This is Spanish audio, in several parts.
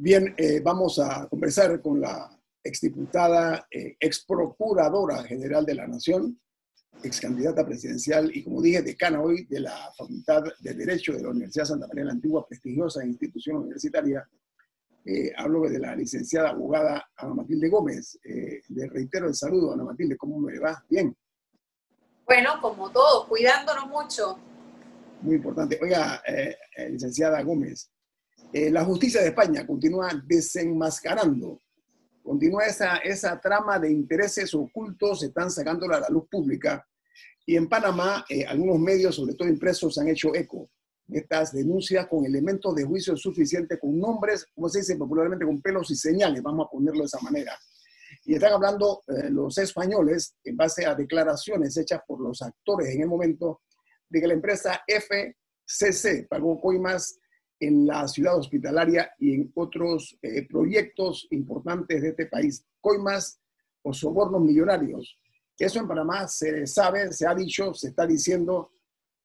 Bien, vamos a conversar con la exdiputada, ex procuradora general de la Nación, ex candidata presidencial y, como dije, decana hoy de la Facultad de Derecho de la Universidad Santa María la Antigua, prestigiosa institución universitaria. Hablo de la licenciada abogada Ana Matilde Gómez. Le reitero el saludo, Ana Matilde, ¿cómo me va? Bien. Bueno, como todos, cuidándonos mucho. Muy importante. Oiga, licenciada Gómez, la justicia de España continúa desenmascarando, continúa esa trama de intereses ocultos, se están sacándola a la luz pública. Y en Panamá, algunos medios, sobre todo impresos, han hecho eco de estas denuncias con elementos de juicio suficientes, con nombres, como se dice popularmente, con pelos y señales, vamos a ponerlo de esa manera. Y están hablando los españoles, en base a declaraciones hechas por los actores en el momento, de que la empresa FCC pagó coimas en la ciudad hospitalaria y en otros proyectos importantes de este país. Coimas o sobornos millonarios. Eso en Panamá se sabe, se ha dicho, se está diciendo,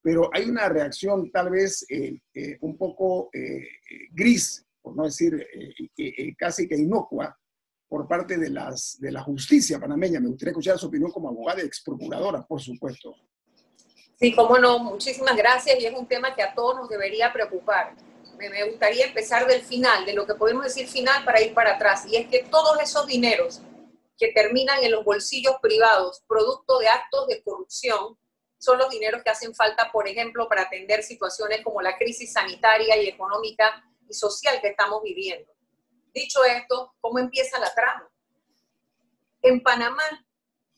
pero hay una reacción tal vez un poco gris, por no decir casi que inocua, por parte de la justicia panameña. Me gustaría escuchar su opinión como abogada y ex procuradora, por supuesto. Sí, cómo no, muchísimas gracias, y es un tema que a todos nos debería preocupar. Me gustaría empezar del final, de lo que podemos decir final para ir para atrás, y es que todos esos dineros que terminan en los bolsillos privados, producto de actos de corrupción, son los dineros que hacen falta, por ejemplo, para atender situaciones como la crisis sanitaria y económica y social que estamos viviendo. Dicho esto, ¿cómo empieza la trama? En Panamá,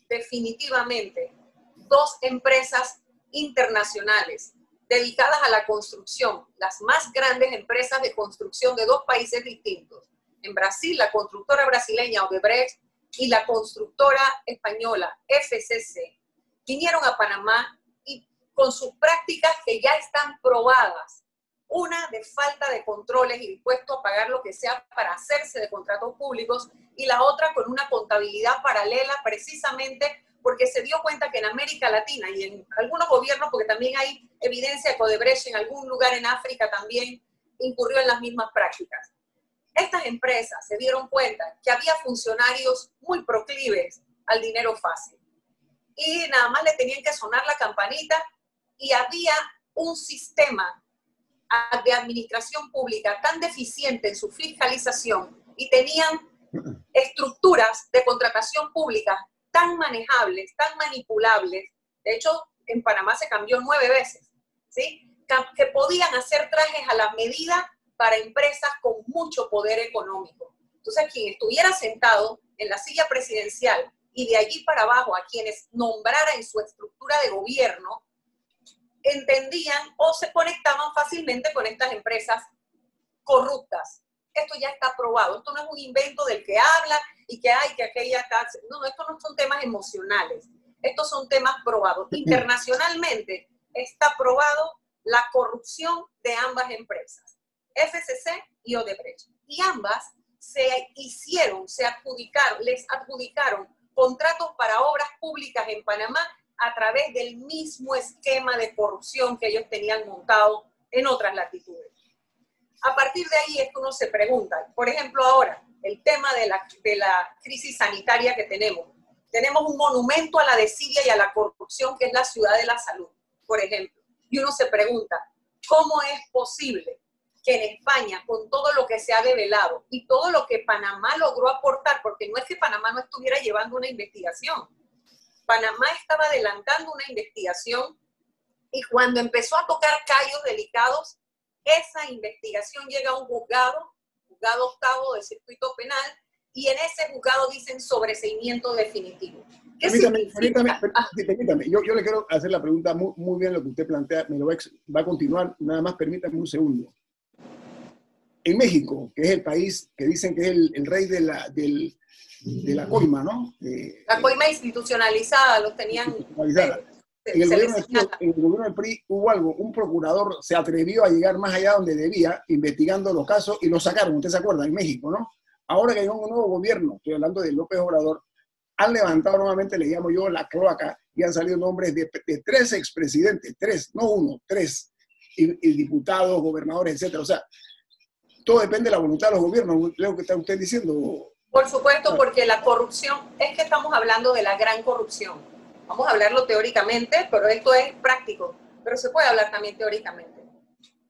definitivamente, dos empresas internacionales dedicadas a la construcción, las más grandes empresas de construcción de dos países distintos. En Brasil, la constructora brasileña Odebrecht y la constructora española FCC vinieron a Panamá y con sus prácticas que ya están probadas, una de falta de controles y dispuesto a pagar lo que sea para hacerse de contratos públicos, y la otra con una contabilidad paralela, precisamente porque se dio cuenta que en América Latina y en algunos gobiernos, porque también hay evidencia de que Odebrecht en algún lugar en África también incurrió en las mismas prácticas. Estas empresas se dieron cuenta que había funcionarios muy proclives al dinero fácil y nada más le tenían que sonar la campanita, y había un sistema de administración pública tan deficiente en su fiscalización y tenían estructuras de contratación pública tan manejables, tan manipulables. De hecho, en Panamá se cambió 9 veces, ¿sí? Que podían hacer trajes a la medida para empresas con mucho poder económico. Entonces, quien estuviera sentado en la silla presidencial y de allí para abajo a quienes nombrara en su estructura de gobierno, entendían o se conectaban fácilmente con estas empresas corruptas. Esto ya está probado. Esto no es un invento del que habla y que hay, que aquella está. No, estos no son temas emocionales. Estos son temas probados. Internacionalmente está probado la corrupción de ambas empresas, FCC y Odebrecht. Y ambas les adjudicaron contratos para obras públicas en Panamá a través del mismo esquema de corrupción que ellos tenían montado en otras latitudes. A partir de ahí es que uno se pregunta, por ejemplo ahora, el tema de la crisis sanitaria que tenemos. Tenemos un monumento a la desidia y a la corrupción que es la Ciudad de la Salud, por ejemplo. Y uno se pregunta, ¿cómo es posible que en España, con todo lo que se ha develado y todo lo que Panamá logró aportar, porque no es que Panamá no estuviera llevando una investigación, Panamá estaba adelantando una investigación, y cuando empezó a tocar callos delicados, esa investigación llega a un juzgado octavo del circuito penal, y en ese juzgado dicen sobreseimiento definitivo. Permítame. Yo le quiero hacer la pregunta muy bien lo que usted plantea, me lo va a continuar, nada más permítame un segundo. En México, que es el país que dicen que es el rey de la coima, ¿no? La coima institucionalizada, los tenían... En el gobierno del PRI hubo algo, un procurador se atrevió a llegar más allá donde debía, investigando los casos, y lo sacaron, usted se acuerda, en México, ¿no? Ahora que hay un nuevo gobierno, estoy hablando de López Obrador, han levantado nuevamente, le llamo yo, la cloaca, y han salido nombres de 3 expresidentes, 3, no 1, 3, y diputados, gobernadores, etcétera. O sea, todo depende de la voluntad de los gobiernos, creo que está usted diciendo. Por supuesto, porque la corrupción, es que estamos hablando de la gran corrupción. Vamos a hablarlo teóricamente, pero esto es práctico, pero se puede hablar también teóricamente.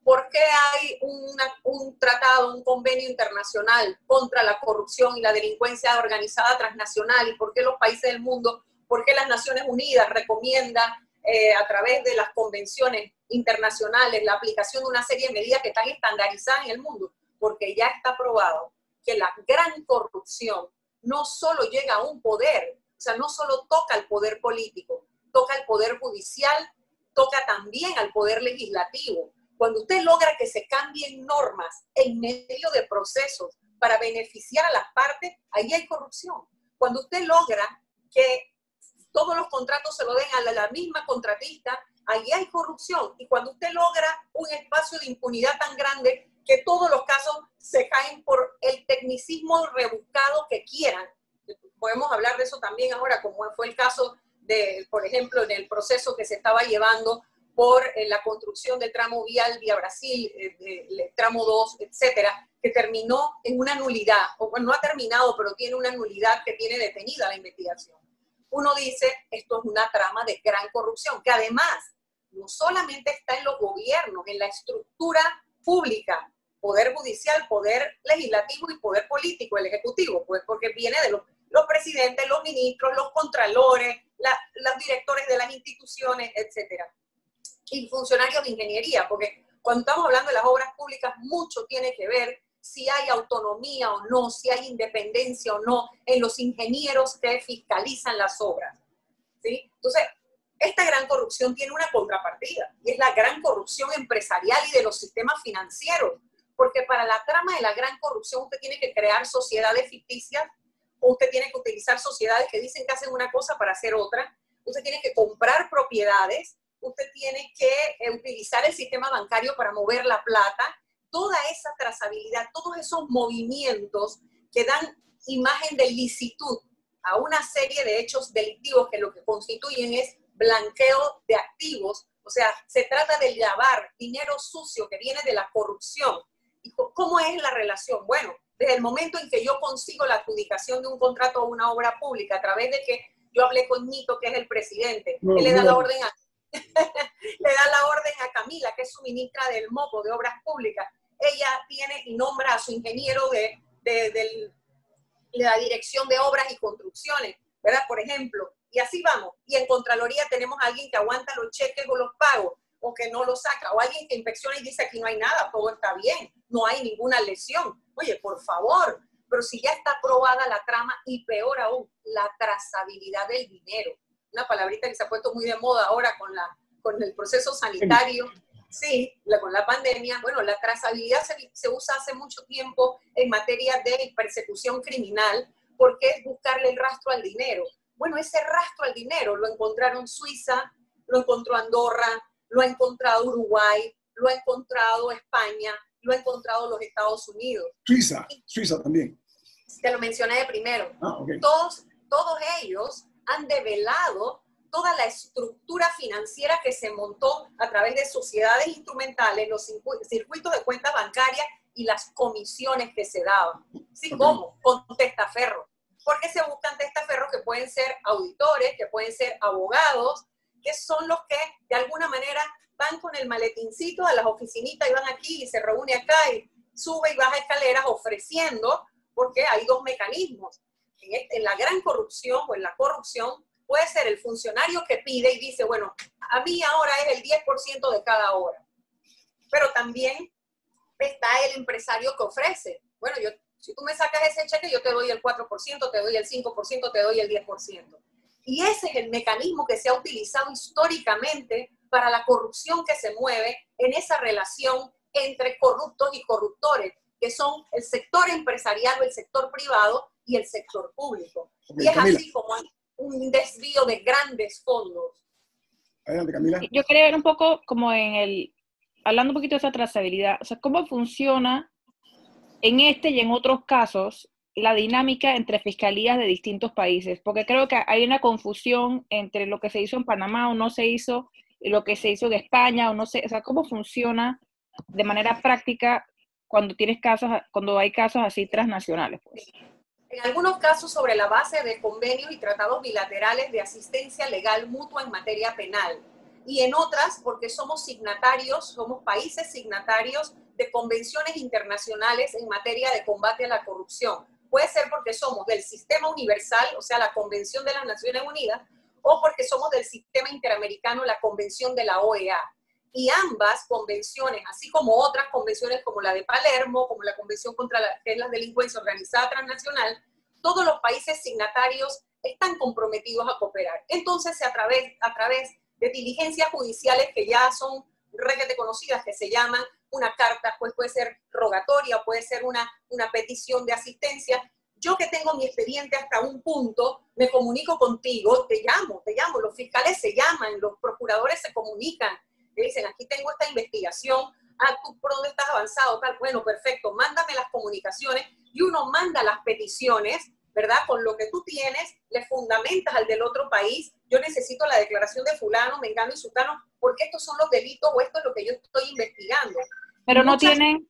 ¿Por qué hay un tratado, un convenio internacional contra la corrupción y la delincuencia organizada transnacional? ¿Y por qué los países del mundo, por qué las Naciones Unidas recomiendan a través de las convenciones internacionales la aplicación de una serie de medidas que están estandarizadas en el mundo? Porque ya está probado que la gran corrupción no solo llega a un poder, o sea, no solo toca al poder político, toca al poder judicial, toca también al poder legislativo. Cuando usted logra que se cambien normas en medio de procesos para beneficiar a las partes, ahí hay corrupción. Cuando usted logra que todos los contratos se lo den a la misma contratista, ahí hay corrupción. Y cuando usted logra un espacio de impunidad tan grande que todos los casos se caen por el tecnicismo rebuscado que quieran. Podemos hablar de eso también ahora, como fue el caso de, por ejemplo, en el proceso que se estaba llevando por la construcción del tramo vial vía Brasil, el tramo 2, etcétera, que terminó en una nulidad, o bueno, no ha terminado, pero tiene una nulidad que tiene detenida la investigación. Uno dice, esto es una trama de gran corrupción, que además no solamente está en los gobiernos, en la estructura pública, poder judicial, poder legislativo y poder político, el ejecutivo, pues porque viene de los presidentes, los ministros, los contralores, los directores de las instituciones, etcétera. Y funcionarios de ingeniería, porque cuando estamos hablando de las obras públicas, mucho tiene que ver si hay autonomía o no, si hay independencia o no en los ingenieros que fiscalizan las obras, ¿sí? Entonces, esta gran corrupción tiene una contrapartida, y es la gran corrupción empresarial y de los sistemas financieros, porque para la trama de la gran corrupción usted tiene que crear sociedades ficticias, o usted tiene que utilizar sociedades que dicen que hacen una cosa para hacer otra, usted tiene que comprar propiedades, usted tiene que utilizar el sistema bancario para mover la plata. Toda esa trazabilidad, todos esos movimientos que dan imagen de licitud a una serie de hechos delictivos que lo que constituyen es blanqueo de activos, o sea, se trata de lavar dinero sucio que viene de la corrupción. ¿Y cómo es la relación? Bueno, desde el momento en que yo consigo la adjudicación de un contrato o una obra pública a través de que yo hablé con Nito, que es el presidente, él le da la orden le da la orden a Camila, que es su ministra del MOPO, de Obras Públicas. Ella tiene y nombra a su ingeniero de la Dirección de Obras y Construcciones, ¿verdad? Por ejemplo, y así vamos. Y en Contraloría tenemos a alguien que aguanta los cheques o los pagos, o que no los saca, o alguien que inspecciona y dice aquí no hay nada, todo está bien, no hay ninguna lesión. Oye, por favor, pero si ya está aprobada la trama, y peor aún, la trazabilidad del dinero. Una palabrita que se ha puesto muy de moda ahora con el proceso sanitario, sí, con la pandemia. Bueno, la trazabilidad se usa hace mucho tiempo en materia de persecución criminal, porque es buscarle el rastro al dinero. Bueno, ese rastro al dinero lo encontraron Suiza, lo encontró Andorra, lo ha encontrado Uruguay, lo ha encontrado España, lo ha encontrado los Estados Unidos. Suiza también. Te lo mencioné de primero. Okay. Todos ellos han develado toda la estructura financiera que se montó a través de sociedades instrumentales, los circuitos de cuentas bancarias y las comisiones que se daban. ¿Sí? Okay. ¿Cómo? Con testaferros. ¿Por qué se buscan testaferros que pueden ser auditores, que pueden ser abogados, que son los que de alguna manera van con el maletincito a las oficinitas y van aquí y se reúne acá y sube y baja escaleras ofreciendo, porque hay dos mecanismos. En la gran corrupción o en la corrupción puede ser el funcionario que pide y dice, bueno, a mí ahora es el 10% de cada hora. Pero también está el empresario que ofrece. Bueno, si tú me sacas ese cheque, yo te doy el 4%, te doy el 5%, te doy el 10%. Y ese es el mecanismo que se ha utilizado históricamente para la corrupción que se mueve en esa relación entre corruptos y corruptores, que son el sector empresarial o el sector privado y el sector público. Okay, y es Camila. Así como un desvío de grandes fondos. Adelante, Camila. Yo quería ver un poco como hablando un poquito de esa trazabilidad, o sea, cómo funciona en este y en otros casos la dinámica entre fiscalías de distintos países, porque creo que hay una confusión entre lo que se hizo en Panamá o no se hizo, y lo que se hizo en España o no sé, o sea, cómo funciona de manera práctica cuando hay casos así transnacionales, pues. En algunos casos sobre la base de convenios y tratados bilaterales de asistencia legal mutua en materia penal. Y en otras porque somos países signatarios de convenciones internacionales en materia de combate a la corrupción. Puede ser porque somos del sistema universal, o sea, la Convención de las Naciones Unidas, o porque somos del sistema interamericano, la Convención de la OEA. Y ambas convenciones, así como otras convenciones como la de Palermo, como la Convención contra la Delincuencia Organizada Transnacional, todos los países signatarios están comprometidos a cooperar. Entonces, a través de diligencias judiciales que ya son requete conocidas, que se llaman una carta, pues puede ser rogatoria, puede ser una petición de asistencia. Yo que tengo mi expediente hasta un punto, me comunico contigo, te llamo, los fiscales se llaman, los procuradores se comunican, te dicen, aquí tengo esta investigación, ¿tú por dónde estás avanzado? Tal, bueno, perfecto, mándame las comunicaciones, y uno manda las peticiones, ¿verdad? Con lo que tú tienes, le fundamentas al del otro país, yo necesito la declaración de fulano, mengano y sutano, porque estos son los delitos o esto es lo que yo estoy investigando. Pero no tienen,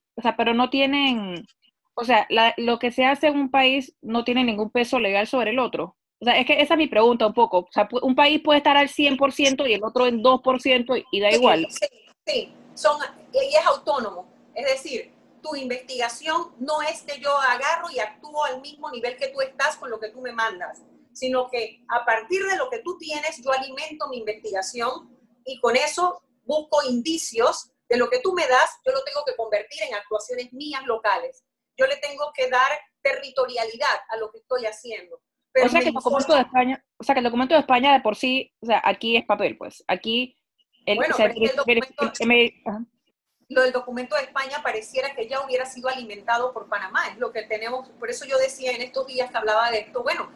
lo que se hace en un país no tiene ningún peso legal sobre el otro. O sea, es que esa es mi pregunta un poco. O sea, un país puede estar al 100% y el otro en 2% y da igual. Sí, y es autónomo. Es decir, tu investigación no es que yo agarro y actúo al mismo nivel que tú estás con lo que tú me mandas, sino que a partir de lo que tú tienes, yo alimento mi investigación y con eso busco indicios de lo que tú me das, yo lo tengo que convertir en actuaciones mías locales. Yo le tengo que dar territorialidad a lo que estoy haciendo. Pero o sea que el documento de España de por sí, o sea, aquí es papel, pues. Aquí lo del documento de España pareciera que ya hubiera sido alimentado por Panamá, es lo que tenemos, por eso yo decía en estos días que hablaba de esto, bueno,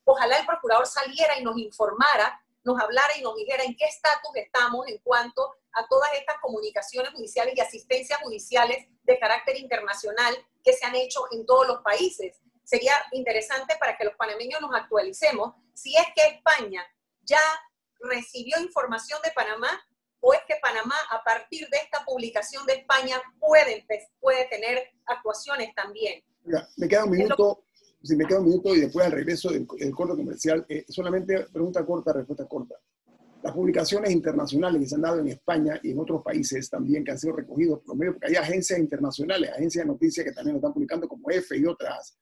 ojalá el procurador saliera y nos informara, nos hablara y nos dijera en qué estatus estamos en cuanto a todas estas comunicaciones judiciales y asistencias judiciales de carácter internacional que se han hecho en todos los países. Sería interesante para que los panameños nos actualicemos si es que España ya recibió información de Panamá o es que Panamá, a partir de esta publicación de España, puede tener actuaciones también. Mira, me queda un minuto, y después al regreso del corte comercial, solamente pregunta corta, respuesta corta. Las publicaciones internacionales que se han dado en España y en otros países también que han sido recogidos por los medios, porque hay agencias internacionales, agencias de noticias que también lo están publicando como EFE y otras.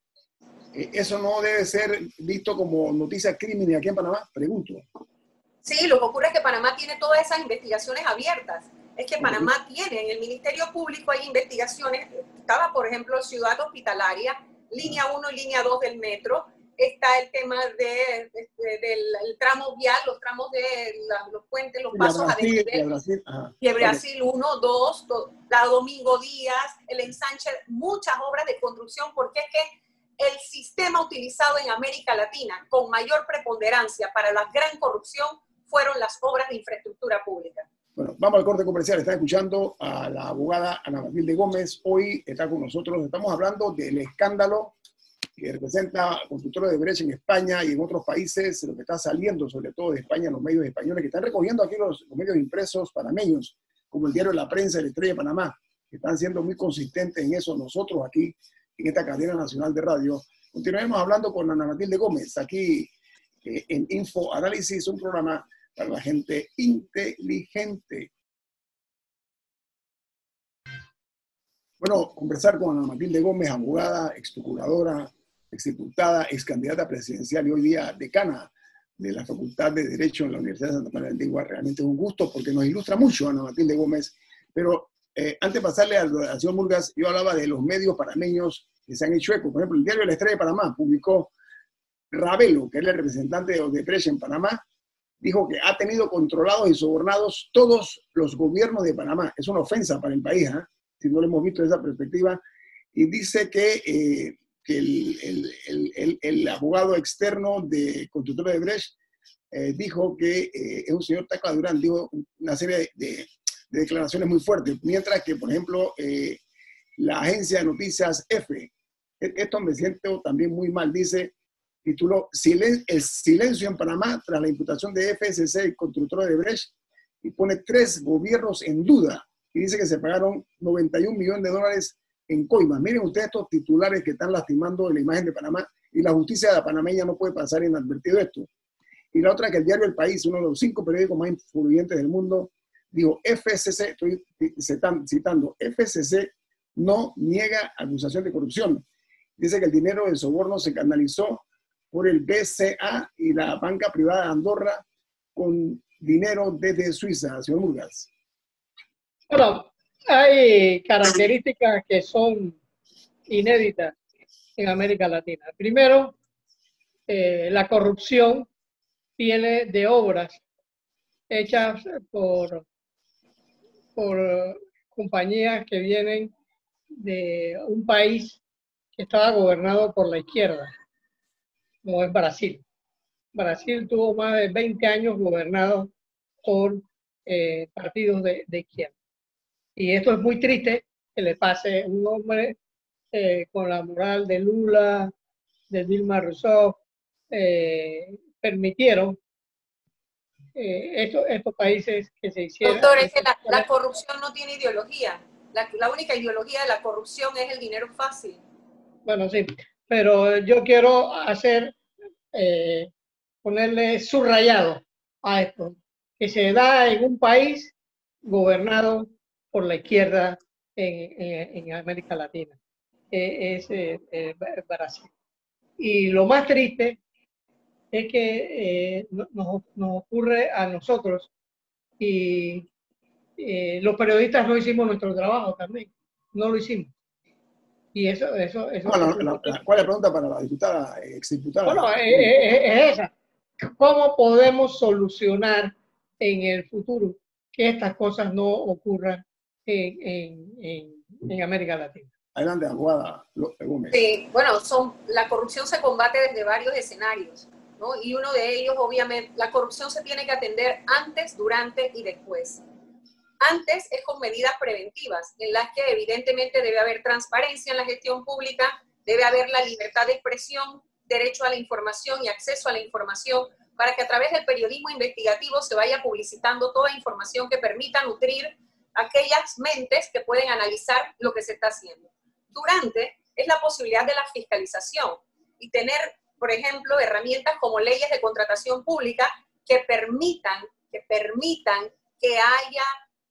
¿Eso no debe ser visto como noticia criminal aquí en Panamá? Pregunto. Sí, lo que ocurre es que Panamá tiene todas esas investigaciones abiertas. Es que Panamá tiene, en el Ministerio Público hay investigaciones, estaba por ejemplo Ciudad Hospitalaria, línea 1 y línea 2 del metro, está el tema del tramo vial, los tramos de los puentes, los pasos a desnivel, de Brasil 1, 2, la Domingo Díaz, el ensanche, muchas obras de construcción, porque es que el sistema utilizado en América Latina con mayor preponderancia para la gran corrupción fueron las obras de infraestructura pública. Bueno, vamos al corte comercial. Está escuchando a la abogada Ana Matilde Gómez. Hoy está con nosotros. Estamos hablando del escándalo que representa constructores de Brecht en España y en otros países, lo que está saliendo sobre todo de España en los medios españoles, que están recogiendo aquí los medios impresos panameños, como el diario La Prensa y La Estrella de Panamá, que están siendo muy consistentes en eso. Nosotros aquí, en esta cadena nacional de radio, continuaremos hablando con Ana Matilde Gómez, aquí en Info Análisis, un programa para la gente inteligente. Bueno, conversar con Ana Matilde Gómez, abogada, ex procuradora, exdiputada, ex candidata presidencial y hoy día decana de la Facultad de Derecho en la Universidad de Santa María de Antigua. Realmente es un gusto porque nos ilustra mucho Ana Matilde Gómez. Pero antes de pasarle al señor Murgas, yo hablaba de los medios panameños que se han hecho eco. Por ejemplo, el diario La Estrella de Panamá publicó Ravelo, que es el representante de Odebrecht en Panamá, dijo que ha tenido controlados y sobornados todos los gobiernos de Panamá. Es una ofensa para el país, ¿eh? Si no lo hemos visto desde esa perspectiva. Y dice que el abogado externo de constructor de Brecht dijo que es un señor Tacla Durán, dijo una serie de declaraciones muy fuertes, mientras que, por ejemplo, la agencia de noticias EFE, esto me siento también muy mal, dice, tituló El silencio en Panamá tras la imputación de FSC y constructora de Brecht, y pone 3 gobiernos en duda, y dice que se pagaron $91 millones en coimas. Miren ustedes estos titulares que están lastimando la imagen de Panamá y la justicia panameña no puede pasar inadvertido esto. Y la otra que el diario El País, uno de los 5 periódicos más influyentes del mundo, dijo, FCC, estoy citando, FCC no niega acusación de corrupción. Dice que el dinero del soborno se canalizó por el BCA y la banca privada de Andorra con dinero desde Suiza, señor Murgas. Bueno, hay características que son inéditas en América Latina. Primero, la corrupción viene de obras hechas por compañías que vienen de un país que estaba gobernado por la izquierda, como es Brasil. Brasil tuvo más de 20 años gobernado por partidos de izquierda. Y esto es muy triste que le pase a un hombre con la moral de Lula, de Dilma Rousseff, permitieron estos países que se hicieron. Doctor, es que la corrupción no tiene ideología. La única ideología de la corrupción es el dinero fácil. Bueno, sí, pero yo quiero ponerle subrayado a esto, que se da en un país gobernado por la izquierda en América Latina, es Brasil. Y lo más triste es que nos ocurre a nosotros y los periodistas no hicimos nuestro trabajo también, no lo hicimos. Y eso Bueno, ¿cuál es la pregunta para la diputada, exdiputada? Bueno, es esa. ¿Cómo podemos solucionar en el futuro que estas cosas no ocurran en América Latina? Adelante, abogada Gómez. Sí, bueno, la corrupción se combate desde varios escenarios, ¿no? Y uno de ellos, obviamente, la corrupción se tiene que atender antes, durante y después. Antes es con medidas preventivas, en las que evidentemente debe haber transparencia en la gestión pública, debe haber la libertad de expresión, derecho a la información y acceso a la información, para que a través del periodismo investigativo se vaya publicitando toda información que permita nutrir aquellas mentes que pueden analizar lo que se está haciendo. Durante es la posibilidad de la fiscalización y tener, por ejemplo, herramientas como leyes de contratación pública que permitan que haya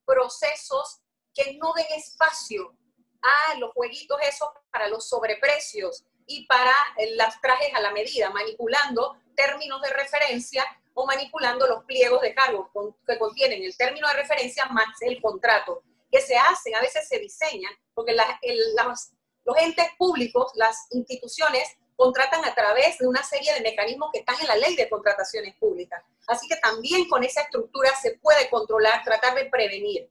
procesos que no den espacio a los jueguitos esos para los sobreprecios y para los trajes a la medida, manipulando términos de referencia o manipulando los pliegos de cargos que contienen el término de referencia más el contrato, que se hacen, a veces se diseñan, porque los entes públicos, las instituciones, contratan a través de una serie de mecanismos que están en la ley de contrataciones públicas. Así que también con esa estructura se puede controlar, tratar de prevenir.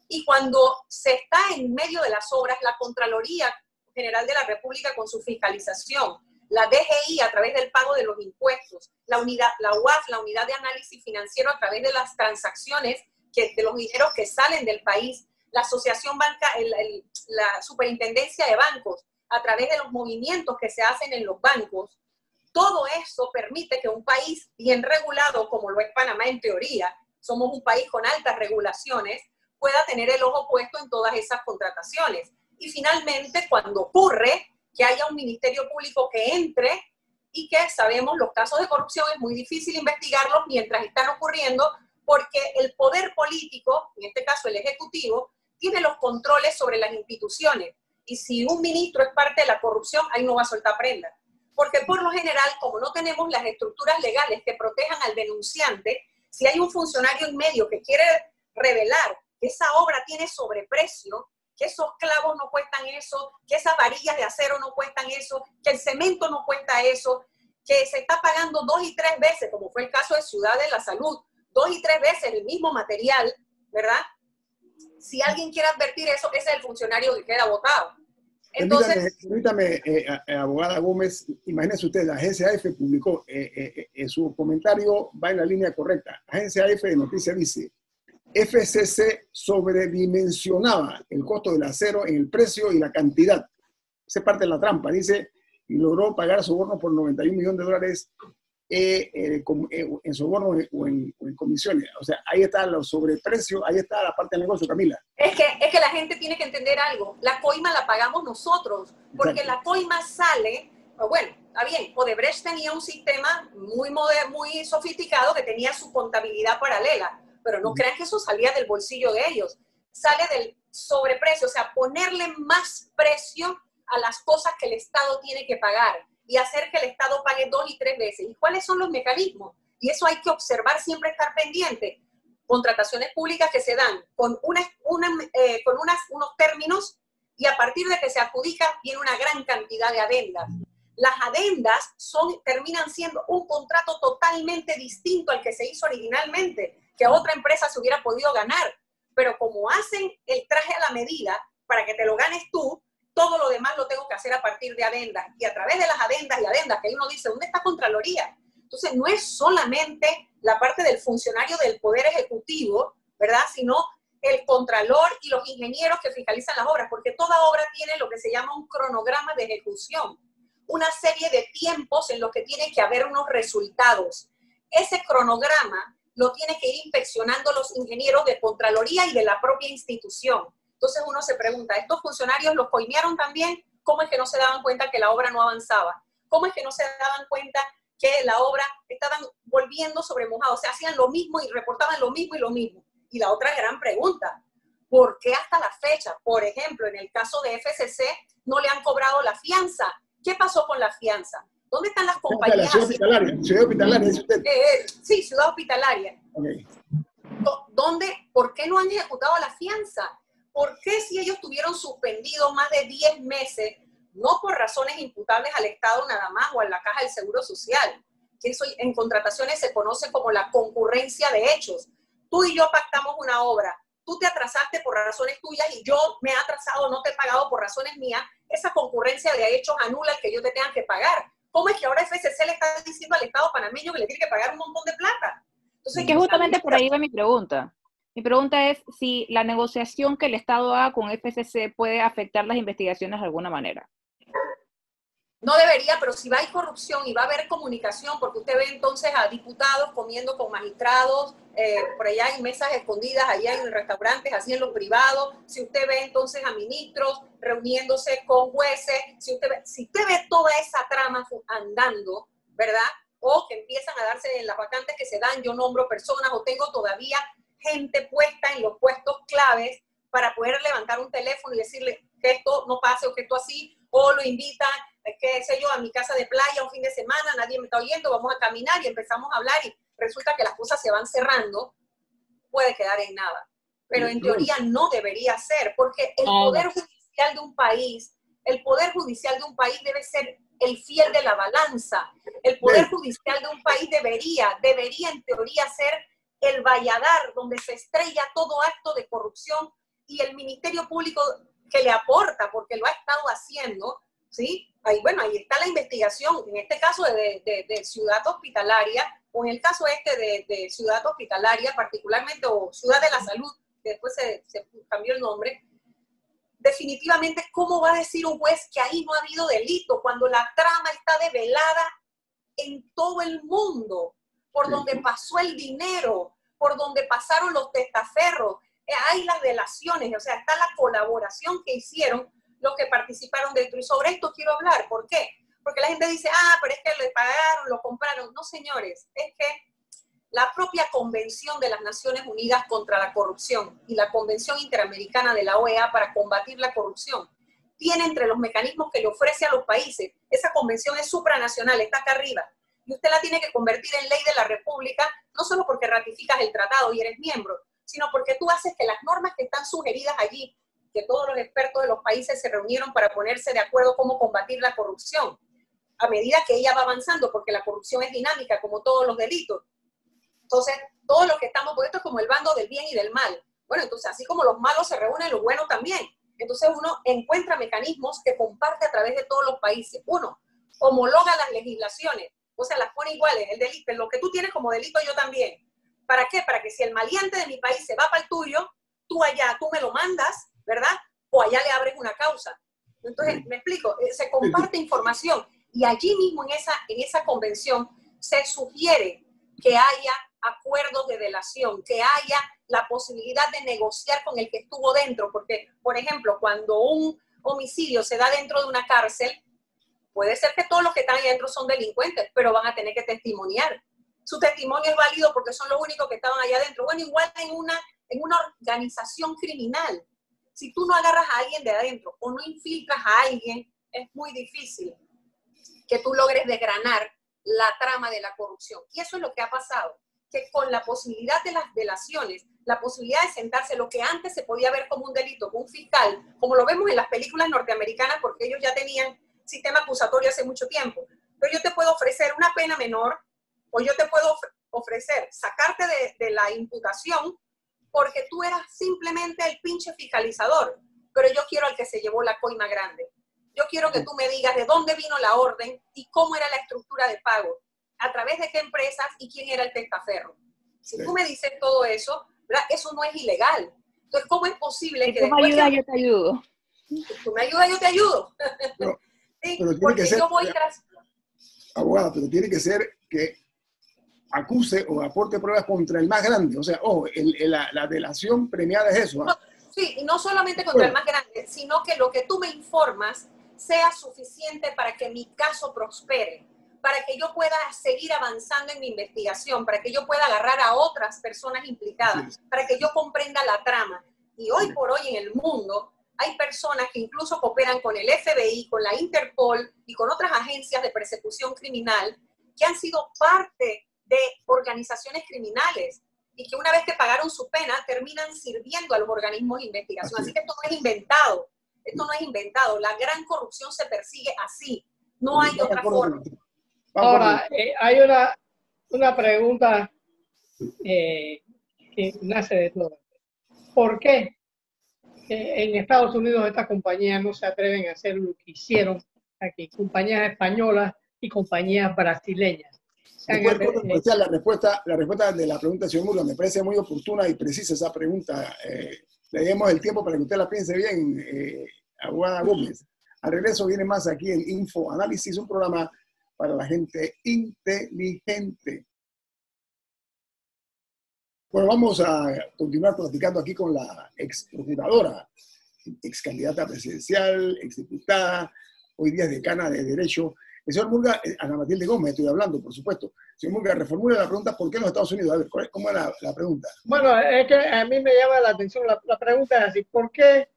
Y cuando se está en medio de las obras, la Contraloría General de la República con su fiscalización, la DGI a través del pago de los impuestos, la UAF, la Unidad de Análisis Financiero a través de las transacciones de los dineros que salen del país, la Asociación la Superintendencia de Bancos, a través de los movimientos que se hacen en los bancos, todo eso permite que un país bien regulado, como lo es Panamá en teoría, somos un país con altas regulaciones, pueda tener el ojo puesto en todas esas contrataciones. Y finalmente, cuando ocurre que haya un ministerio público que entre y que sabemos los casos de corrupción es muy difícil investigarlos mientras están ocurriendo porque el poder político, en este caso el Ejecutivo, tiene los controles sobre las instituciones. Y si un ministro es parte de la corrupción, ahí no va a soltar prenda. Porque por lo general, como no tenemos las estructuras legales que protejan al denunciante, si hay un funcionario en medio que quiere revelar que esa obra tiene sobreprecio, que esos clavos no cuestan eso, que esas varillas de acero no cuestan eso, que el cemento no cuesta eso, que se está pagando 2 y 3 veces, como fue el caso de Ciudad de la Salud, 2 y 3 veces el mismo material, ¿verdad? Si alguien quiere advertir eso, ese es el funcionario que queda votado. Entonces, permítame, abogada Gómez, imagínese usted, la Agencia AF publicó, su comentario va en la línea correcta. Agencia AF de Noticias dice, FCC sobredimensionaba el costo del acero en el precio y la cantidad. Esa es parte de la trampa, dice, y logró pagar soborno por $91 millones en sobornos o en comisiones. O sea, ahí está los sobreprecios, ahí está la parte del negocio, Camila. Es que la gente tiene que entender algo. La coima la pagamos nosotros, porque exacto, la coima sale, bueno, está bien, Odebrecht tenía un sistema muy moderno, muy sofisticado que tenía su contabilidad paralela, pero no crean que eso salía del bolsillo de ellos. Sale del sobreprecio, o sea, ponerle más precio a las cosas que el Estado tiene que pagar y hacer que el Estado pague 2 y 3 veces. ¿Y cuáles son los mecanismos? Y eso hay que observar, siempre estar pendiente. Contrataciones públicas que se dan con unos términos y a partir de que se adjudica viene una gran cantidad de adendas. Las adendas terminan siendo un contrato totalmente distinto al que se hizo originalmente, que a otra empresa se hubiera podido ganar. Pero como hacen el traje a la medida para que te lo ganes tú, todo lo demás lo tengo que hacer a partir de adendas. Y a través de las adendas y adendas, que uno dice, ¿dónde está Contraloría? Entonces, no es solamente la parte del funcionario del Poder Ejecutivo, ¿verdad? Sino el contralor y los ingenieros que fiscalizan las obras, porque toda obra tiene lo que se llama un cronograma de ejecución, una serie de tiempos en los que tiene que haber unos resultados. Ese cronograma lo tiene que ir inspeccionando los ingenieros de Contraloría y de la propia institución. Entonces uno se pregunta, ¿estos funcionarios los coimearon también? ¿Cómo es que no se daban cuenta que la obra no avanzaba? ¿Cómo es que no se daban cuenta que la obra estaban volviendo sobre mojado? O sea, hacían lo mismo y reportaban lo mismo y lo mismo. Y la otra gran pregunta, ¿por qué hasta la fecha? Por ejemplo, en el caso de FCC, no le han cobrado la fianza. ¿Qué pasó con la fianza? ¿Dónde están las compañías? Ciudad Hospitalaria, Ciudad Hospitalaria, ¿es usted? Sí, Ciudad Hospitalaria. Okay. ¿Por qué no han ejecutado la fianza? ¿Por qué si ellos tuvieron suspendido más de 10 meses, no por razones imputables al Estado nada más o a la Caja del Seguro Social, que eso en contrataciones se conoce como la concurrencia de hechos? Tú y yo pactamos una obra, tú te atrasaste por razones tuyas y yo me he atrasado, no te he pagado por razones mías, esa concurrencia de hechos anula el que yo te tenga que pagar. ¿Cómo es que ahora FCC le está diciendo al Estado panameño que le tiene que pagar un montón de plata? Entonces, que justamente por ahí va mi pregunta. Mi pregunta es si la negociación que el Estado haga con FCC puede afectar las investigaciones de alguna manera. No debería, pero si va a haber corrupción y va a haber comunicación, porque usted ve entonces a diputados comiendo con magistrados, por allá en mesas escondidas, allá en restaurantes, así en lo privado, si usted ve entonces a ministros reuniéndose con jueces, si usted ve toda esa trama andando, ¿verdad? O que empiezan a darse en las vacantes que se dan, yo nombro personas o tengo todavía gente puesta en los puestos claves para poder levantar un teléfono y decirle que esto no pase o que esto así, o lo invitan, qué sé yo, a mi casa de playa un fin de semana, nadie me está oyendo, vamos a caminar y empezamos a hablar y resulta que las cosas se van cerrando, puede quedar en nada. Pero en teoría no debería ser, porque el poder judicial de un país debe ser el fiel de la balanza. El poder judicial de un país debería en teoría ser el valladar donde se estrella todo acto de corrupción y el Ministerio Público que le aporta, porque lo ha estado haciendo, ¿sí? Ahí está la investigación, en este caso de Ciudad Hospitalaria, o en el caso de Ciudad Hospitalaria particularmente, o Ciudad de la Salud, que después se cambió el nombre. Definitivamente, ¿cómo va a decir un juez que ahí no ha habido delito cuando la trama está develada en todo el mundo? Por donde pasó el dinero, por donde pasaron los testaferros, hay las delaciones, o sea, está la colaboración que hicieron los que participaron dentro. Y sobre esto quiero hablar. ¿Por qué? Porque la gente dice, pero es que le pagaron, lo compraron. No, señores, es que la propia Convención de las Naciones Unidas contra la Corrupción y la Convención Interamericana de la OEA para combatir la corrupción tiene entre los mecanismos que le ofrece a los países. Esa convención es supranacional, está acá arriba. Y usted la tiene que convertir en ley de la República, no solo porque ratificas el tratado y eres miembro, sino porque tú haces que las normas que están sugeridas allí, que todos los expertos de los países se reunieron para ponerse de acuerdo cómo combatir la corrupción, a medida que ella va avanzando, porque la corrupción es dinámica, como todos los delitos. Entonces, todos los que estamos, porque esto es como el bando del bien y del mal. Bueno, entonces, así como los malos se reúnen, los buenos también. Entonces, uno encuentra mecanismos que comparte a través de todos los países. Uno, homologa las legislaciones, o sea, las pone iguales. El delito, lo que tú tienes como delito, yo también. ¿Para qué? Para que si el maleante de mi país se va para el tuyo, tú allá, tú me lo mandas, ¿verdad? O allá le abres una causa. Entonces, me explico, se comparte información. Y allí mismo en esa convención se sugiere que haya acuerdos de delación, que haya la posibilidad de negociar con el que estuvo dentro, porque, por ejemplo, cuando un homicidio se da dentro de una cárcel, puede ser que todos los que están ahí adentro son delincuentes, pero van a tener que testimoniar. Su testimonio es válido porque son los únicos que estaban allá adentro. Bueno, igual en una organización criminal, si tú no agarras a alguien de adentro o no infiltras a alguien, es muy difícil que tú logres desgranar la trama de la corrupción. Y eso es lo que ha pasado, que con la posibilidad de las delaciones, la posibilidad de sentarse lo que antes se podía ver como un delito, con un fiscal, como lo vemos en las películas norteamericanas, porque ellos ya tenían sistema acusatorio hace mucho tiempo. Pero yo te puedo ofrecer una pena menor, o yo te puedo ofrecer sacarte de la imputación porque tú eras simplemente el pinche fiscalizador, pero yo quiero al que se llevó la coima grande. Yo quiero que tú me digas de dónde vino la orden y cómo era la estructura de pago, a través de qué empresas y quién era el testaferro. Si tú me dices todo eso, ¿verdad? Eso no es ilegal. Entonces, ¿cómo es posible que después... Tú me ayudas, yo te ayudo. Tú me ayudas, yo te ayudo. Sí, pero porque que ser, yo voy tras... Abogada, pero tiene que ser que acuse o aporte pruebas contra el más grande. O sea, la delación premiada es eso. ¿eh? No, sí, y no solamente contra el más grande, sino que lo que tú me informas sea suficiente para que mi caso prospere, para que yo pueda seguir avanzando en mi investigación, para que yo pueda agarrar a otras personas implicadas, para que yo comprenda la trama. Y hoy por hoy en el mundo hay personas que incluso cooperan con el FBI, con la Interpol y con otras agencias de persecución criminal que han sido parte de organizaciones criminales y que una vez que pagaron su pena terminan sirviendo a los organismos de investigación. Así que esto no es inventado. Esto no es inventado. La gran corrupción se persigue así. No hay otra forma. Ahora, hay una pregunta que nace de todo. ¿Por qué en Estados Unidos estas compañías no se atreven a hacer lo que hicieron aquí? Compañías españolas y compañías brasileñas. La respuesta de la pregunta del señor Murga me parece muy oportuna y precisa esa pregunta. Le demos el tiempo para que usted la piense bien, abogada Gómez. Al regreso viene más aquí en Info Análisis, un programa para la gente inteligente. Bueno, vamos a continuar platicando aquí con la ex procuradora, ex candidata presidencial, ex diputada, hoy día es decana de Derecho. El señor Murga, Ana Matilde Gómez, estoy hablando, por supuesto. Señor Murga, reformula la pregunta, ¿por qué en los Estados Unidos? A ver, ¿cómo es la pregunta? Bueno, es que a mí me llama la atención, la pregunta es así, ¿por qué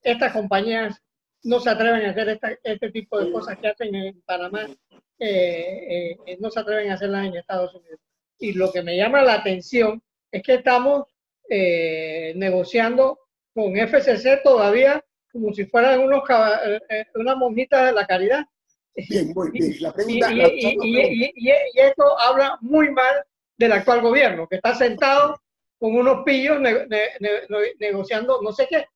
estas compañías no se atreven a hacer este tipo de cosas que hacen en Panamá, no se atreven a hacerlas en Estados Unidos? Y lo que me llama la atención es que estamos negociando con FCC todavía como si fueran unas monjitas de la caridad. Bien, muy bien. La pregunta, y esto habla muy mal del actual gobierno, que está sentado con unos pillos negociando no sé qué.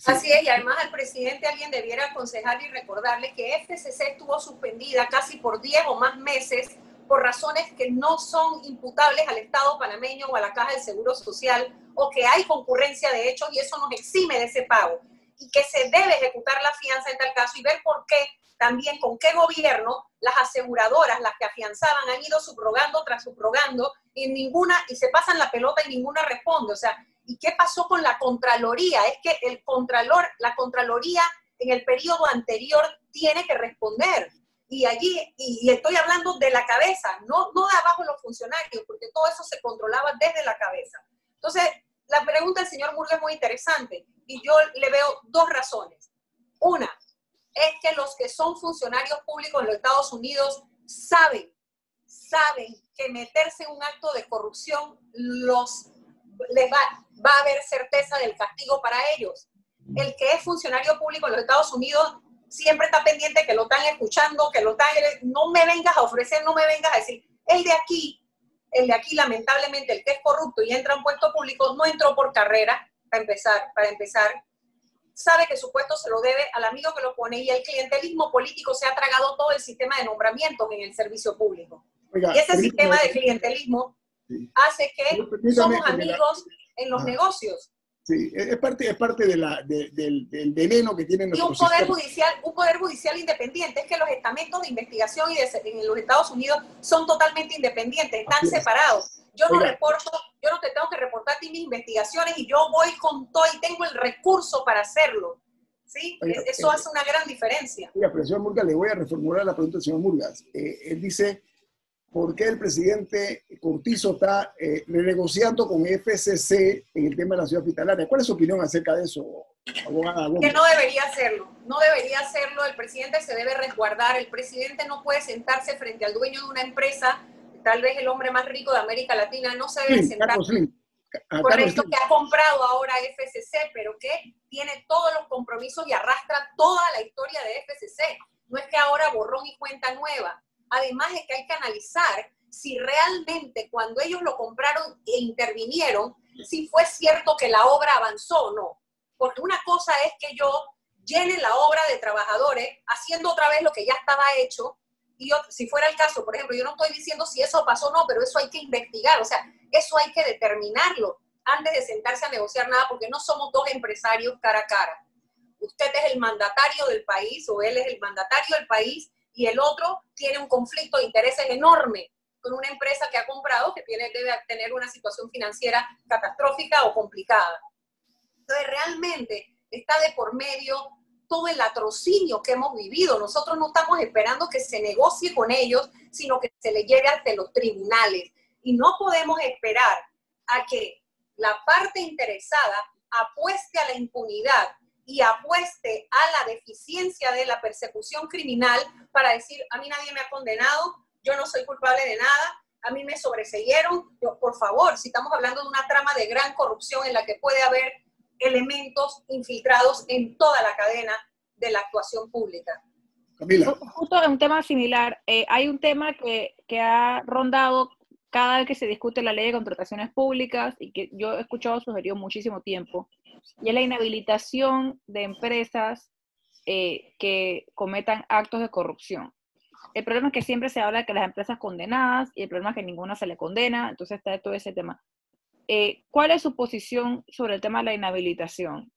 Así es, y además al presidente alguien debiera aconsejarle y recordarle que FCC estuvo suspendida casi por 10 o más meses por razones que no son imputables al Estado panameño o a la Caja del Seguro Social, o que hay concurrencia de hechos y eso nos exime de ese pago, y que se debe ejecutar la fianza en tal caso y ver por qué, también con qué gobierno las aseguradoras, las que afianzaban, han ido subrogando tras subrogando y se pasan la pelota y ninguna responde. O sea, ¿y qué pasó con la Contraloría? Es que la Contraloría en el periodo anterior tiene que responder. Y allí, y estoy hablando de la cabeza, no de abajo los funcionarios, porque todo eso se controlaba desde la cabeza. Entonces, la pregunta del señor Murga es muy interesante y yo le veo dos razones. Una, es que los que son funcionarios públicos en los Estados Unidos saben que meterse en un acto de corrupción les va a haber certeza del castigo para ellos. El que es funcionario público en los Estados Unidos siempre está pendiente que lo están escuchando, no me vengas a ofrecer, no me vengas a decir, el de aquí lamentablemente, el que es corrupto y entra a un puesto público, no entró por carrera, para empezar, sabe que su puesto se lo debe al amigo que lo pone, y el clientelismo político se ha tragado todo el sistema de nombramientos en el servicio público. Oiga, y ese sistema de clientelismo hace que somos amigos en los negocios. Sí, es parte del veneno que tienen y nuestros sistemas. un poder judicial independiente. Es que los estamentos de investigación en los Estados Unidos son totalmente independientes, están separados. Yo no te tengo que reportar a ti mis investigaciones y yo voy con todo y tengo el recurso para hacerlo. ¿Sí? Eso hace una gran diferencia. Oiga, pero señor Murgas, le voy a reformular la pregunta del señor Murgas. Él dice, ¿por qué el presidente Cortizo está renegociando con FCC en el tema de la ciudad hospitalaria? ¿Cuál es su opinión acerca de eso, abogada Gómez? Que no debería hacerlo. No debería hacerlo. El presidente se debe resguardar. El presidente no puede sentarse frente al dueño de una empresa, tal vez el hombre más rico de América Latina, no se debe sentar. Correcto, que ha comprado ahora FCC, pero que tiene todos los compromisos y arrastra toda la historia de FCC. No es que ahora borrón y cuenta nueva. Además es que hay que analizar si realmente cuando ellos lo compraron e intervinieron, si fue cierto que la obra avanzó o no. Porque una cosa es que yo llene la obra de trabajadores haciendo otra vez lo que ya estaba hecho, y si fuera el caso, por ejemplo, yo no estoy diciendo si eso pasó o no, pero eso hay que investigar, o sea, eso hay que determinarlo antes de sentarse a negociar nada, porque no somos dos empresarios cara a cara. Usted es el mandatario del país, o él es el mandatario del país, y el otro tiene un conflicto de intereses enorme con una empresa que ha comprado, que debe tener una situación financiera catastrófica o complicada. Entonces, realmente está de por medio todo el latrocinio que hemos vivido. Nosotros no estamos esperando que se negocie con ellos, sino que se le lleve ante los tribunales. Y no podemos esperar a que la parte interesada apueste a la impunidad y apueste a la deficiencia de la persecución criminal para decir, a mí nadie me ha condenado, yo no soy culpable de nada, a mí me sobreseyeron. Por favor, si estamos hablando de una trama de gran corrupción en la que puede haber elementos infiltrados en toda la cadena de la actuación pública. Camila. Justo en un tema similar, hay un tema que ha rondado cada vez que se discute la ley de contrataciones públicas y que yo he escuchado sugerido muchísimo tiempo, y es la inhabilitación de empresas que cometan actos de corrupción. El problema es que siempre se habla de que las empresas condenadas, y el problema es que ninguna se le condena, entonces está todo ese tema. ¿Cuál es su posición sobre el tema de la inhabilitación?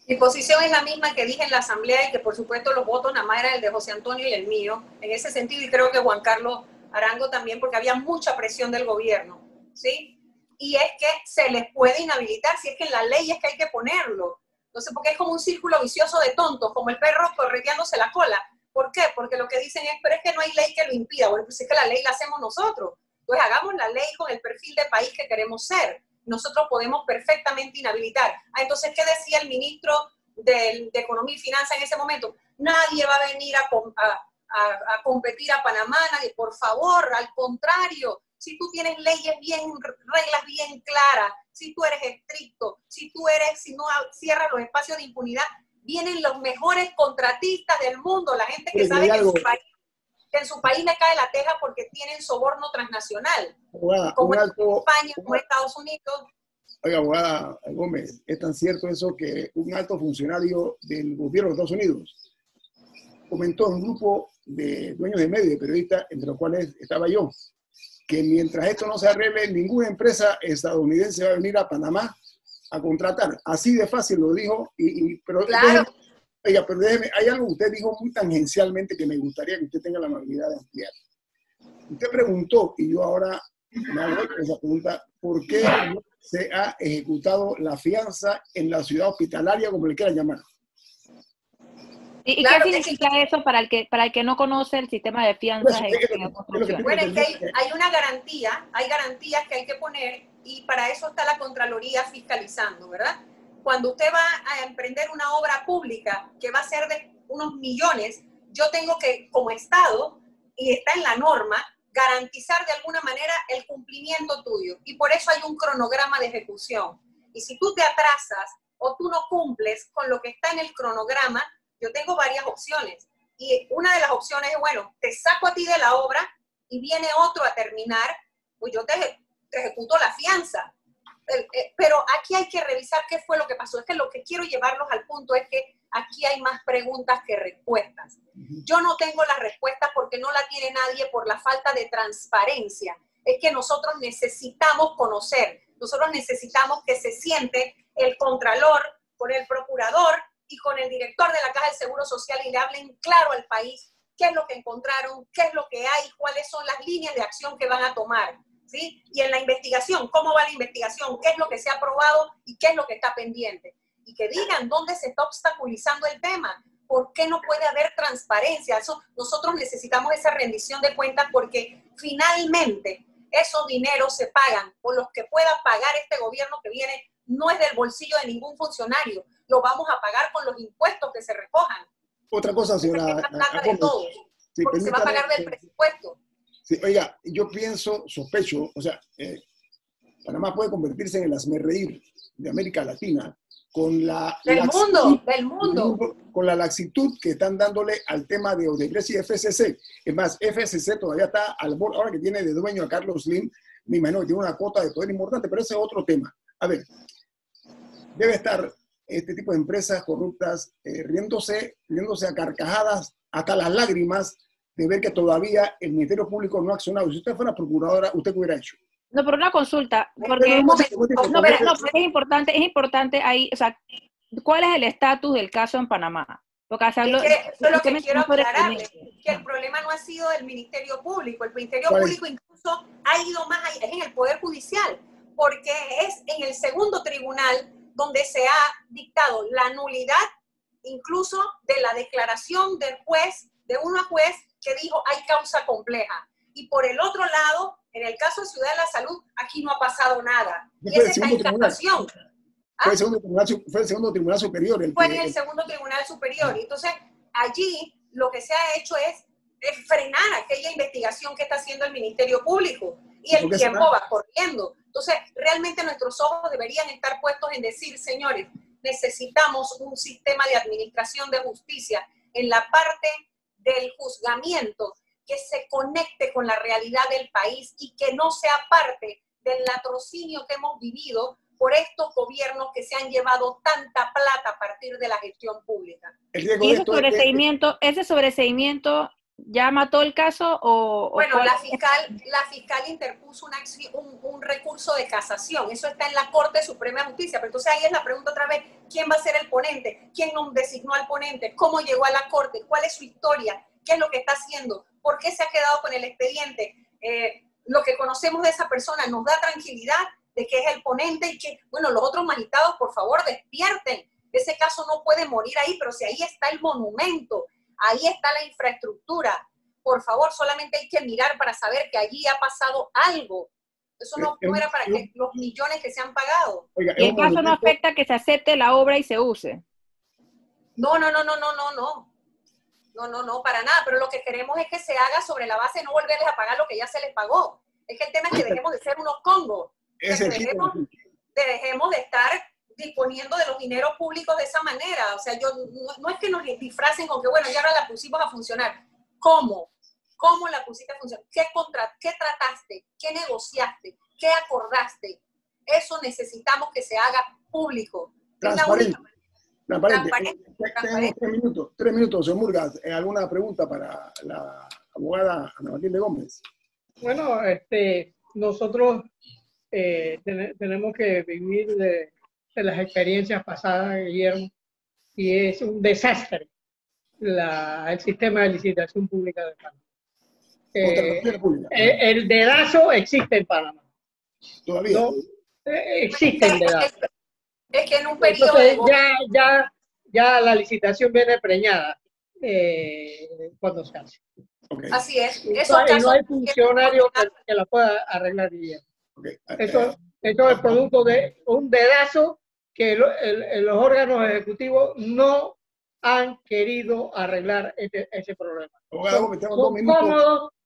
Mi posición es la misma que dije en la asamblea, y que por supuesto los votos nada más eran el de José Antonio y el mío, en ese sentido, y creo que Juan Carlos Arango también, porque había mucha presión del gobierno, ¿sí? Y es que se les puede inhabilitar, si es que en la ley es que hay que ponerlo. Entonces, porque es como un círculo vicioso de tontos, como el perro correteándose la cola. ¿Por qué? Porque lo que dicen es, pero es que no hay ley que lo impida. Bueno, pues es que la ley la hacemos nosotros. Pues hagamos la ley con el perfil de país que queremos ser. Nosotros podemos perfectamente inhabilitar. Entonces, ¿qué decía el ministro de Economía y Finanzas en ese momento? Nadie va a venir a competir a Panamá, nadie. Por favor, al contrario, si tú tienes reglas bien claras, si tú eres estricto, si no cierras los espacios de impunidad, vienen los mejores contratistas del mundo, la gente que sabe que en su país le cae la teja porque tienen soborno transnacional, como en España, como en Estados Unidos. Oiga, abogada Gómez, es tan cierto eso que un alto funcionario del gobierno de Estados Unidos comentó en un grupo de dueños de medios, de periodistas, entre los cuales estaba yo, que mientras esto no se arregle, ninguna empresa estadounidense va a venir a Panamá a contratar. Así de fácil lo dijo, pero claro. Déjeme, hay algo que usted dijo muy tangencialmente que me gustaría que usted tenga la amabilidad de ampliar. Usted preguntó, y yo ahora me hago esa pregunta, ¿por qué no se ha ejecutado la fianza en la ciudad hospitalaria, como le quieran llamar? ¿Y claro, qué significa eso para el que no conoce el sistema de fianzas en la construcción? Bueno, es que hay una garantía, hay garantías que hay que poner, y para eso está la Contraloría fiscalizando, ¿verdad? Cuando usted va a emprender una obra pública que va a ser de unos millones, yo tengo que, como Estado, y está en la norma, garantizar de alguna manera el cumplimiento tuyo. Y por eso hay un cronograma de ejecución. Y si tú te atrasas o tú no cumples con lo que está en el cronograma, yo tengo varias opciones. Y una de las opciones es, bueno, te saco a ti de la obra y viene otro a terminar, pues yo te ejecuto la fianza. Pero aquí hay que revisar qué fue lo que pasó. Es que lo que quiero llevarlos al punto es que aquí hay más preguntas que respuestas. Yo no tengo las respuestas porque no la tiene nadie por la falta de transparencia. Es que nosotros necesitamos conocer, nosotros necesitamos que se siente el contralor, con el procurador y con el director de la Caja del Seguro Social y le hablen claro al país qué es lo que encontraron, qué es lo que hay, cuáles son las líneas de acción que van a tomar, ¿sí? Y en la investigación, cómo va la investigación, qué es lo que se ha probado y qué es lo que está pendiente. Y que digan dónde se está obstaculizando el tema. ¿Por qué no puede haber transparencia? Nosotros necesitamos esa rendición de cuentas porque finalmente esos dineros se pagan por los que pueda pagar este gobierno que viene, no es del bolsillo de ningún funcionario, lo vamos a pagar con los impuestos que se recojan. Otra cosa, señora. Es plata de todos, sí, porque se va a pagar del presupuesto. Sí, oiga, yo pienso, sospecho, o sea, Panamá puede convertirse en el hazmerreír de América Latina con del mundo. Con la laxitud que están dándole al tema de Odebrecht y FCC. Es más, FCC todavía está al borde, ahora que tiene de dueño a Carlos Slim, me imagino que tiene una cuota de poder importante, pero ese es otro tema. A ver, debe estar este tipo de empresas corruptas riéndose a carcajadas hasta las lágrimas de ver que todavía el Ministerio Público no ha accionado. Si usted fuera procuradora, ¿usted qué hubiera hecho? No, pero una consulta, porque es importante ahí, o sea, ¿cuál es el estatus del caso en Panamá? Porque eso es lo que quiero aclararle, que el problema no ha sido del Ministerio Público, el Ministerio Público incluso ha ido más allá, es en el Poder Judicial, porque es en el segundo tribunal donde se ha dictado la nulidad incluso de la declaración del juez, de una juez que dijo hay causa compleja. Y por el otro lado, en el caso de Ciudad de la Salud, aquí no ha pasado nada. Y esa es la incapación. Fue el segundo tribunal superior. Fue en el segundo tribunal superior. Y entonces, allí lo que se ha hecho es frenar aquella investigación que está haciendo el Ministerio Público. Y el tiempo va corriendo. Entonces, realmente nuestros ojos deberían estar puestos en decir, señores, necesitamos un sistema de administración de justicia en la parte del juzgamiento que se conecte con la realidad del país y que no sea parte del latrocinio que hemos vivido por estos gobiernos que se han llevado tanta plata a partir de la gestión pública. ¿Y ese sobreseimiento ya mató el caso Bueno, la fiscal interpuso un recurso de casación. Eso está en la Corte Suprema de Justicia. Pero entonces ahí es la pregunta otra vez, ¿quién va a ser el ponente? ¿Quién nos designó al ponente? ¿Cómo llegó a la Corte? ¿Cuál es su historia? ¿Qué es lo que está haciendo? ¿Por qué se ha quedado con el expediente? Lo que conocemos de esa persona nos da tranquilidad de que es el ponente y que, bueno, los otros magistrados, por favor, despierten. Ese caso no puede morir ahí, pero si ahí está el monumento, ahí está la infraestructura. Por favor, solamente hay que mirar para saber que allí ha pasado algo. Eso no era para que los millones que se han pagado. Oiga, ¿y el caso no afecta que se acepte la obra y se use? No, para nada. Pero lo que queremos es que se haga sobre la base de no volverles a pagar lo que ya se les pagó. Es que el tema es que dejemos de ser unos congos. Que dejemos de estar disponiendo de los dineros públicos de esa manera. O sea, no es que nos disfracen con que, bueno, ya ahora la pusimos a funcionar. ¿Cómo? ¿Cómo la pusiste a funcionar? ¿Qué trataste? ¿Qué negociaste? ¿Qué acordaste? Eso necesitamos que se haga público. Transparente. Tenemos 3 minutos, señor Murgas. ¿Alguna pregunta para la abogada Ana Matilde Gómez? Bueno, nosotros tenemos que vivir de las experiencias pasadas, Guillermo, y es un desastre el sistema de licitación pública de Panamá. El dedazo existe en Panamá. Todavía. No, existe el dedazo. Es que en un periodo ya la licitación viene preñada cuando se hace. Okay. Así es. Y no hay funcionario que la pueda arreglar bien. Okay. Eso es producto de un dedazo que los órganos ejecutivos no han querido arreglar ese problema.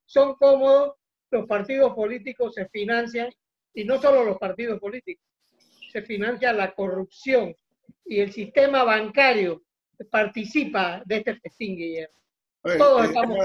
Son cómodos, los partidos políticos se financian, y no solo los partidos políticos, se financia la corrupción, y el sistema bancario participa de este festín, Guillermo. Todos estamos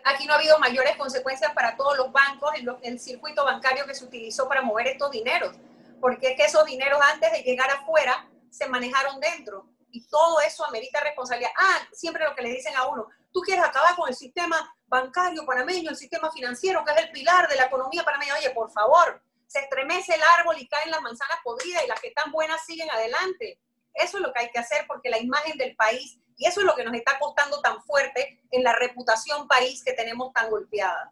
aquí no ha habido mayores consecuencias para todos los bancos en el circuito bancario que se utilizó para mover estos dineros, porque es que esos dineros antes de llegar afuera se manejaron dentro, y todo eso amerita responsabilidad. Siempre lo que le dicen a uno, tú quieres acabar con el sistema bancario panameño, el sistema financiero, que es el pilar de la economía panameña. Oye, por favor, se estremece el árbol y caen las manzanas podridas y las que están buenas siguen adelante. Eso es lo que hay que hacer porque la imagen del país, y eso es lo que nos está costando tan fuerte en la reputación país que tenemos tan golpeada.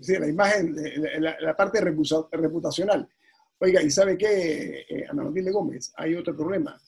Sí, la imagen, la parte reputacional. Oiga, ¿y sabe qué, Ana Matilde Gómez? Hay otro problema.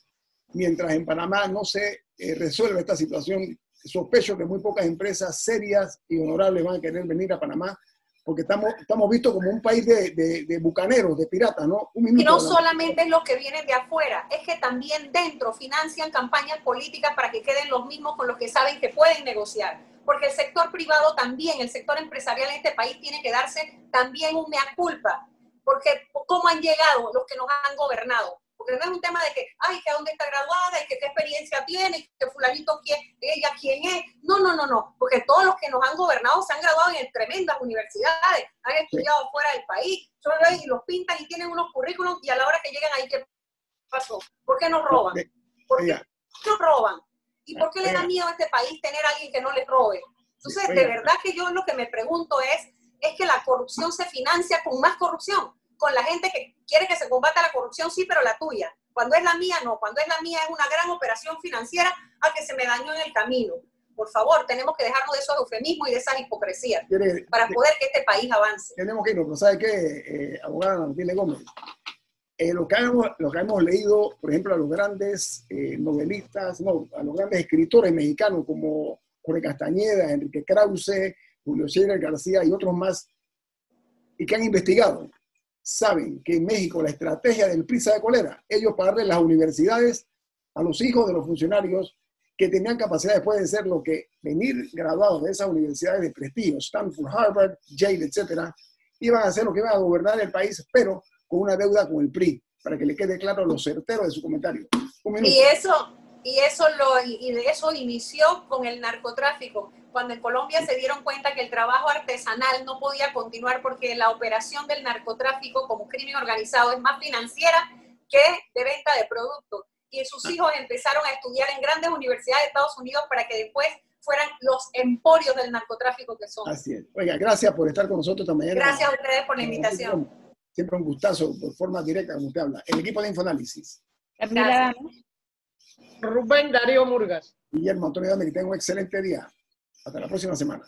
Mientras en Panamá no se resuelve esta situación, sospecho que muy pocas empresas serias y honorables van a querer venir a Panamá, porque estamos vistos como un país de bucaneros, de piratas, ¿no? Y no solamente es los que vienen de afuera, es que también dentro financian campañas políticas para que queden los mismos con los que saben que pueden negociar. Porque el sector privado también, el sector empresarial en este país tiene que darse también un mea culpa. Porque cómo han llegado los que nos han gobernado. Porque no es un tema de que, ay, que dónde está graduada y que qué experiencia tiene, y que fulanito, ella quién es. No. Porque todos los que nos han gobernado se han graduado en tremendas universidades, han estudiado fuera del país, y los pintan y tienen unos currículums y a la hora que llegan ahí, ¿qué pasó? ¿Por qué nos roban? ¿Por qué nos roban? ¿Y por qué le da miedo a este país tener a alguien que no les robe? Entonces, de verdad que yo lo que me pregunto es que la corrupción se financia con más corrupción, con la gente que quiere que se combata la corrupción, sí, pero la tuya. Cuando es la mía, no. Cuando es la mía es una gran operación financiera a que se me dañó en el camino. Por favor, tenemos que dejarnos de esos eufemismos y de esas hipocresías para poder que este país avance. Tenemos que irnos, pero ¿sabe qué, abogada Matilde Gómez? Lo que hemos leído, por ejemplo, a los grandes novelistas, a los grandes escritores mexicanos como Jorge Castañeda, Enrique Krause, Julio César García y otros más, y que han investigado, saben que en México la estrategia del PRI sabe cuál era. Ellos pagarle las universidades a los hijos de los funcionarios que tenían capacidad después de ser lo que venir graduados de esas universidades de prestigio, Stanford, Harvard, Yale, etcétera, iban a hacer lo que iban a gobernar el país, pero con una deuda con el PRI, para que le quede claro lo certero de su comentario. Un minuto. Y de eso inició con el narcotráfico, cuando en Colombia se dieron cuenta que el trabajo artesanal no podía continuar porque la operación del narcotráfico como crimen organizado es más financiera que de venta de productos. Y sus hijos empezaron a estudiar en grandes universidades de Estados Unidos para que después fueran los emporios del narcotráfico que son. Así es. Oiga, gracias por estar con nosotros esta mañana. Gracias a ustedes por la invitación. Siempre un gustazo, por forma directa, como usted habla. El equipo de Infoanálisis. Gracias. Rubén Darío Murgas. Guillermo Antonio Dame, que tenga un excelente día. Hasta la próxima semana.